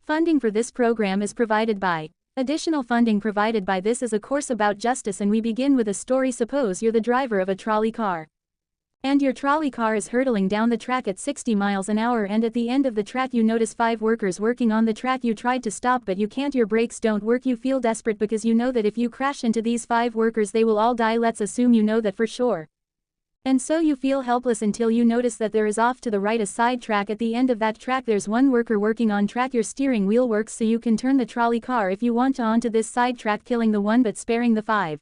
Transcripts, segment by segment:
Funding for this program is provided by. Additional funding provided by this is a course about justice, and we begin with a story. Suppose you're the driver of a trolley car. And your trolley car is hurtling down the track at 60 miles an hour, and at the end of the track you notice 5 workers working on the track. You tried to stop but you can't, your brakes don't work. You feel desperate because you know that if you crash into these 5 workers they will all die. Let's assume you know that for sure. And so you feel helpless until you notice that there is off to the right a side track. At the end of that track there's one worker working on track. Your steering wheel works so you can turn the trolley car if you want to onto this side track, killing the one but sparing the 5.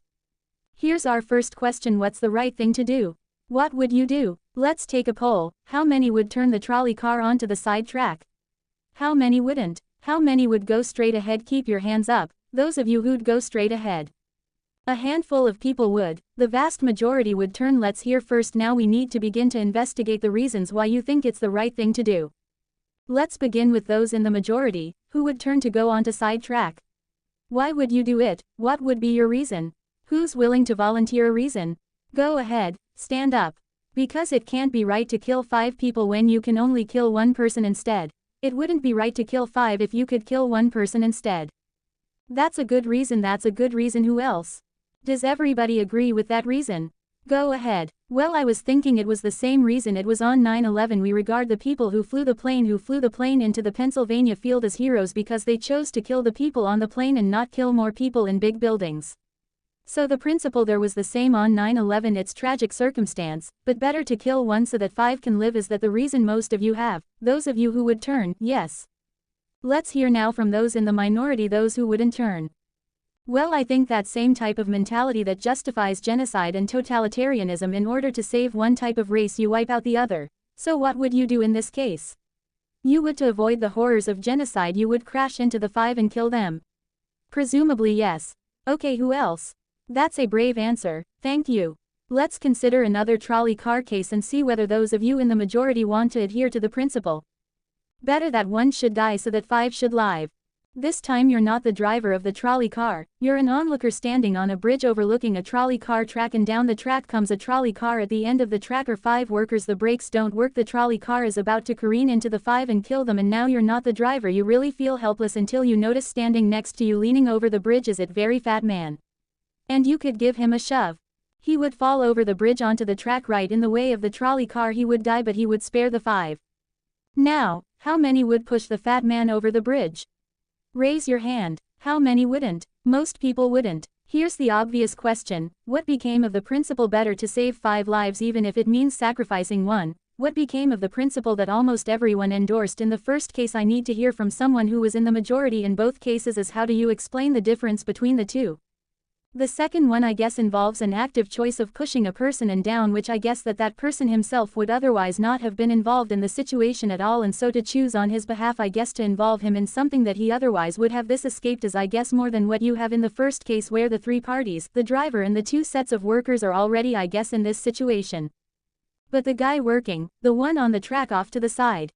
Here's our first question: what's the right thing to do? What would you do? Let's take a poll. How many would turn the trolley car onto the side track? How many wouldn't? How many would go straight ahead? Keep your hands up, those of you who'd go straight ahead. A handful of people would. The vast majority would turn. Let's hear first. Now we need to begin to investigate the reasons why you think it's the right thing to do. Let's begin with those in the majority, who would turn to go onto side track. Why would you do it? What would be your reason? Who's willing to volunteer a reason? Go ahead, stand up. Because it can't be right to kill 5 people when you can only kill 1 person instead. It wouldn't be right to kill 5 if you could kill 1 person instead. That's a good reason. That's a good reason. Who else? Does everybody agree with that reason? Go ahead. Well, I was thinking it was the same reason. It was on 9/11. We regard the people who flew the plane into the Pennsylvania field as heroes because they chose to kill the people on the plane and not kill more people in big buildings. So the principle there was the same on 9/11. It's tragic circumstance, but better to kill 1 so that 5 can live. Is that the reason most of you have? Those of you who would turn, yes. Let's hear now from those in the minority, those who wouldn't turn. Well, I think that same type of mentality that justifies genocide and totalitarianism. In order to save one type of race you wipe out the other. So what would you do in this case? You would, to avoid the horrors of genocide, you would crash into the 5 and kill them. Presumably yes. Okay, who else? That's a brave answer, thank you. Let's consider another trolley car case and see whether those of you in the majority want to adhere to the principle. Better that 1 should die so that 5 should live. This time you're not the driver of the trolley car, you're an onlooker standing on a bridge overlooking a trolley car track, and down the track comes a trolley car. At the end of the track are 5 workers. The brakes don't work. The trolley car is about to careen into the 5 and kill them, and now you're not the driver. You really feel helpless until you notice standing next to you leaning over the bridge is a very fat man. And you could give him a shove. He would fall over the bridge onto the track right in the way of the trolley car. He would die, but he would spare the 5. Now, how many would push the fat man over the bridge? Raise your hand. How many wouldn't? Most people wouldn't. Here's the obvious question: what became of the principle better to save 5 lives even if it means sacrificing 1? What became of the principle that almost everyone endorsed in the first case? I need to hear from someone who was in the majority in both cases. As how do you explain the difference between the two? The second one, I guess, involves an active choice of pushing a person and down, which I guess that person himself would otherwise not have been involved in the situation at all, and so to choose on his behalf, I guess, to involve him in something that he otherwise would have. This escaped is, I guess, more than what you have in the first case, where the 3 parties, the driver and the 2 sets of workers, are already, I guess, in this situation. But the guy working, the one on the track off to the side,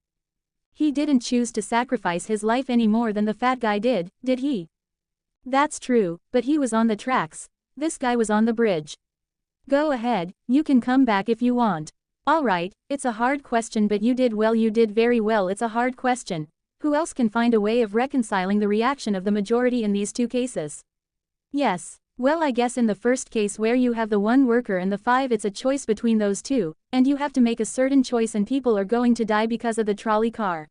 he didn't choose to sacrifice his life any more than the fat guy did he? That's true, but he was on the tracks. This guy was on the bridge. Go ahead, you can come back if you want. Alright, it's a hard question, but you did well, you did very well. It's a hard question. Who else can find a way of reconciling the reaction of the majority in these 2 cases? Yes, well, I guess in the first case where you have the 1 worker and the 5, it's a choice between those 2, and you have to make a certain choice, and people are going to die because of the trolley car.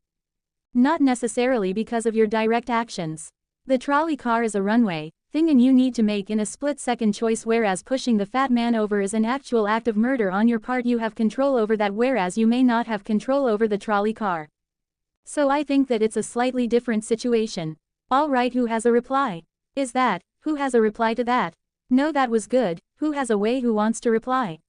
Not necessarily because of your direct actions. The trolley car is a runway thing, and you need to make in a split-second choice, whereas pushing the fat man over is an actual act of murder on your part. You have control over that, whereas you may not have control over the trolley car. So I think that it's a slightly different situation. Alright, who has a reply? Is that, who has a reply to that? No, that was good. Who has a way? Who wants to reply?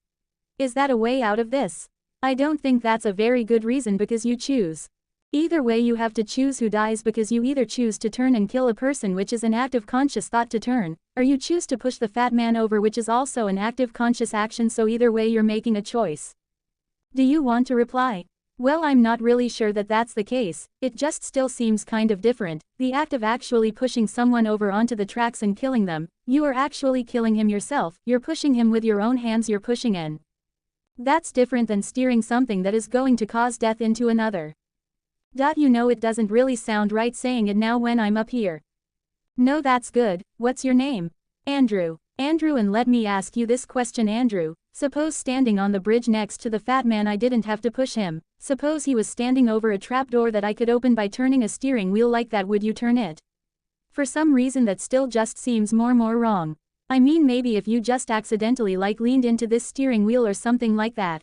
Is that a way out of this? I don't think that's a very good reason, because you choose. Either way, you have to choose who dies, because you either choose to turn and kill a person, which is an active conscious thought to turn, or you choose to push the fat man over, which is also an active conscious action. So either way you're making a choice. Do you want to reply? Well, I'm not really sure that that's the case. It just still seems kind of different. The act of actually pushing someone over onto the tracks and killing them, you are actually killing him yourself. You're pushing him with your own hands. You're pushing in. That's different than steering something that is going to cause death into another. You know it doesn't really sound right saying it now when I'm up here. No, that's good. What's your name? Andrew. Andrew, and let me ask you this question, Andrew. Suppose standing on the bridge next to the fat man, I didn't have to push him. Suppose he was standing over a trapdoor that I could open by turning a steering wheel like that, would you turn it? For some reason that still just seems more wrong. I mean, maybe if you just accidentally leaned into this steering wheel or something like that.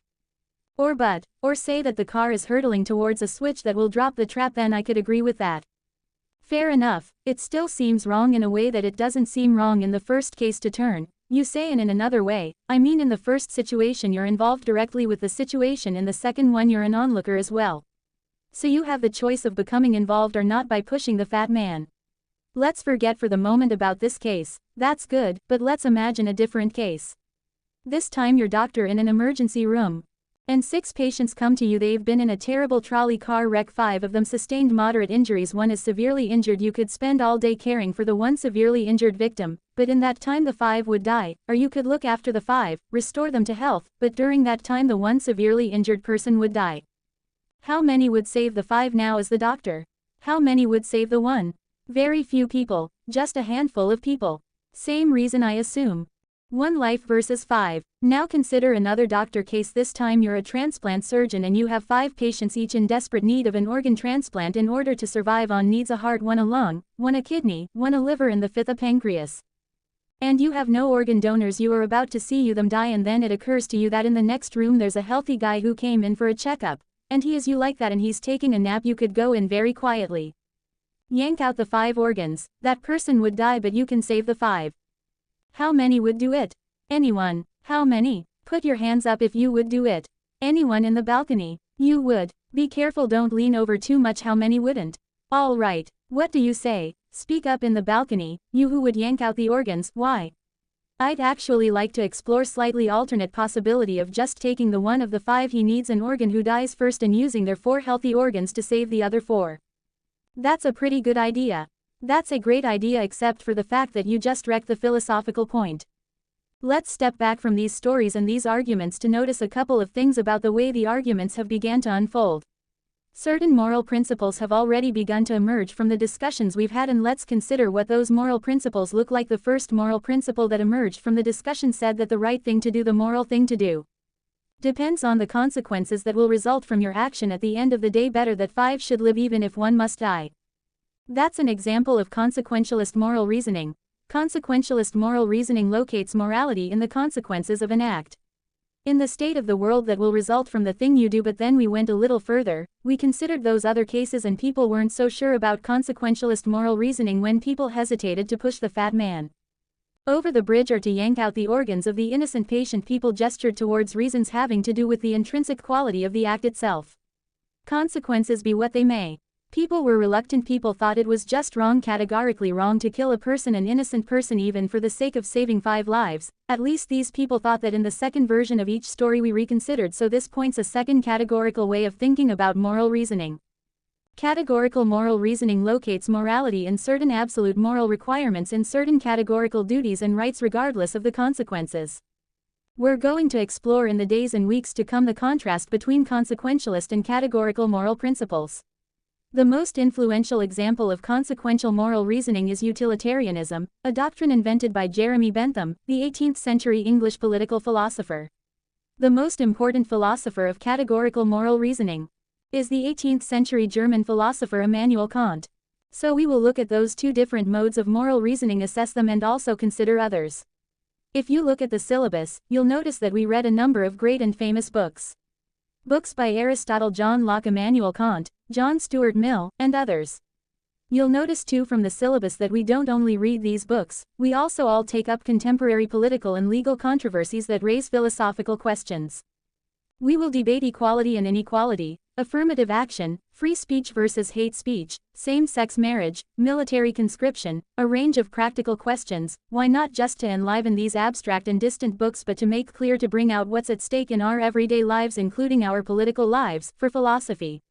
Or say that the car is hurtling towards a switch that will drop the trap, then I could agree with that. Fair enough. It still seems wrong in a way that it doesn't seem wrong in the first case to turn, you say, and in another way, I mean in the first situation you're involved directly with the situation, in the second one you're an onlooker as well. So you have the choice of becoming involved or not by pushing the fat man. Let's forget for the moment about this case. That's good, but let's imagine a different case. This time you're doctor in an emergency room. And 6 patients come to you. They've been in a terrible trolley car wreck. 5 of them sustained moderate injuries. 1 is severely injured. You could spend all day caring for the 1 severely injured victim, but in that time the 5 would die, or you could look after the 5, restore them to health, but during that time the 1 severely injured person would die. How many would save the 5 now as the doctor? How many would save the 1? Very few people, just a handful of people. Same reason, I assume. 1 life versus 5. Now consider another doctor case. This time you're a transplant surgeon and you have 5 patients, each in desperate need of an organ transplant in order to survive. On needs a heart, 1 a lung, 1 a kidney, 1 a liver, and the 5th a pancreas. And you have no organ donors. You are about to see them die, and then it occurs to you that in the next room there's a healthy guy who came in for a checkup, and he is you like that, and he's taking a nap. You could go in very quietly. Yank out the 5 organs. That person would die, but you can save the 5. How many would do it? Anyone. How many? Put your hands up if you would do it. Anyone in the balcony? You would. Be careful, don't lean over too much. How many wouldn't? All right. What do you say? Speak up in the balcony, you who would yank out the organs. Why? I'd actually like to explore slightly alternate possibility of just taking the 1 of the 5 he needs an organ who dies first and using their 4 healthy organs to save the other 4. That's a pretty good idea. That's a great idea, except for the fact that you just wrecked the philosophical point. Let's step back from these stories and these arguments to notice a couple of things about the way the arguments have began to unfold. Certain moral principles have already begun to emerge from the discussions we've had, and let's consider what those moral principles look like. The first moral principle that emerged from the discussion said that the right thing to do, the moral thing to do, depends on the consequences that will result from your action at the end of the day. Better that 5 should live even if 1 must die. That's an example of consequentialist moral reasoning. Consequentialist moral reasoning locates morality in the consequences of an act, in the state of the world that will result from the thing you do. But then we went a little further, we considered those other cases, and people weren't so sure about consequentialist moral reasoning when people hesitated to push the fat man over the bridge or to yank out the organs of the innocent patient. People gestured towards reasons having to do with the intrinsic quality of the act itself. Consequences be what they may. People were reluctant. People thought it was just wrong, categorically wrong, to kill a person, an innocent person, even for the sake of saving 5 lives. At least these people thought that in the second version of each story we reconsidered. So this points a second categorical way of thinking about moral reasoning. Categorical moral reasoning locates morality in certain absolute moral requirements, in certain categorical duties and rights regardless of the consequences. We're going to explore in the days and weeks to come the contrast between consequentialist and categorical moral principles. The most influential example of consequential moral reasoning is utilitarianism, a doctrine invented by Jeremy Bentham, the 18th century English political philosopher. The most important philosopher of categorical moral reasoning is the 18th century German philosopher Immanuel Kant. So we will look at those 2 different modes of moral reasoning, assess them, and also consider others. If you look at the syllabus, you'll notice that we read a number of great and famous books. Books by Aristotle, John Locke, Immanuel Kant, John Stuart Mill, and others. You'll notice too from the syllabus that we don't only read these books, we also all take up contemporary political and legal controversies that raise philosophical questions. We will debate equality and inequality, affirmative action, free speech versus hate speech, same-sex marriage, military conscription, a range of practical questions. Why not just to enliven these abstract and distant books, but to make clear, to bring out what's at stake in our everyday lives, including our political lives, for philosophy.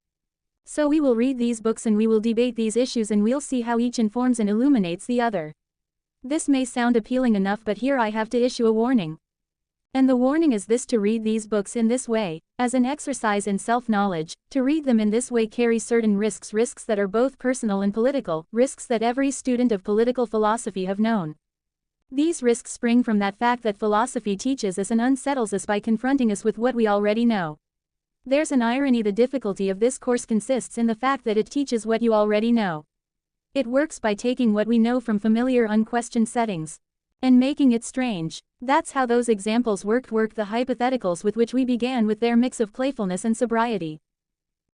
So we will read these books and we will debate these issues, and we'll see how each informs and illuminates the other. This may sound appealing enough, but here I have to issue a warning. And the warning is this: to read these books in this way, as an exercise in self-knowledge, to read them in this way carries certain risks that are both personal and political, risks that every student of political philosophy have known. These risks spring from that fact that philosophy teaches us and unsettles us by confronting us with what we already know. There's an irony: the difficulty of this course consists in the fact that it teaches what you already know. It works by taking what we know from familiar unquestioned settings and making it strange. That's how those examples worked the hypotheticals with which we began, with their mix of playfulness and sobriety.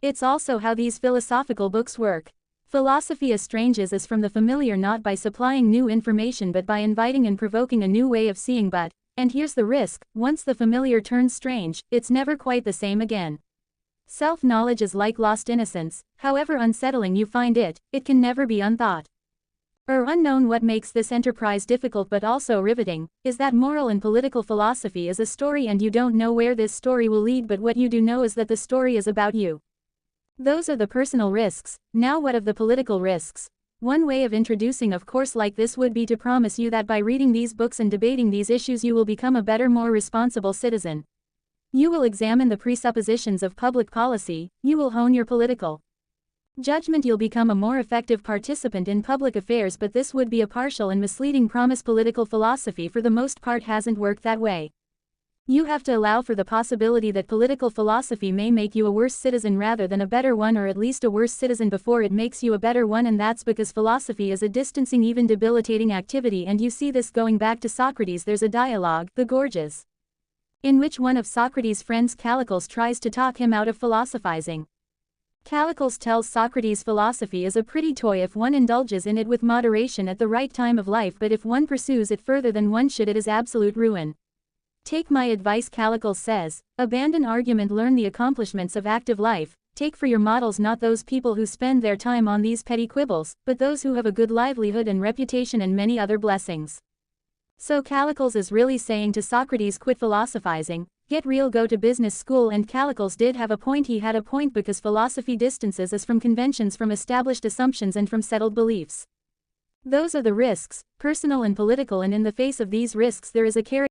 It's also how these philosophical books work. Philosophy estranges us from the familiar not by supplying new information but by inviting and provoking a new way of seeing. But, and here's the risk, once the familiar turns strange, it's never quite the same again. Self-knowledge is like lost innocence: however unsettling you find it, it can never be unthought or unknown. What makes this enterprise difficult but also riveting is that moral and political philosophy is a story, and you don't know where this story will lead, but what you do know is that the story is about you. Those are the personal risks. Now what of the political risks? One way of introducing a course like this would be to promise you that by reading these books and debating these issues you will become a better, more responsible citizen. You will examine the presuppositions of public policy, you will hone your political judgment, you'll become a more effective participant in public affairs. But this would be a partial and misleading promise. Political philosophy for the most part hasn't worked that way. You have to allow for the possibility that political philosophy may make you a worse citizen rather than a better one, or at least a worse citizen before it makes you a better one, and that's because philosophy is a distancing, even debilitating activity. And you see this going back to Socrates. There's a dialogue, the Gorgias, in which one of Socrates' friends, Callicles, tries to talk him out of philosophizing. Callicles tells Socrates philosophy is a pretty toy if one indulges in it with moderation at the right time of life, but if one pursues it further than one should, it is absolute ruin. Take my advice, Callicles says, abandon argument, learn the accomplishments of active life, take for your models not those people who spend their time on these petty quibbles, but those who have a good livelihood and reputation and many other blessings. So Callicles is really saying to Socrates, quit philosophizing, get real, go to business school. And Callicles did have a point. He had a point because philosophy distances us from conventions, from established assumptions, and from settled beliefs. Those are the risks, personal and political, and in the face of these risks there is a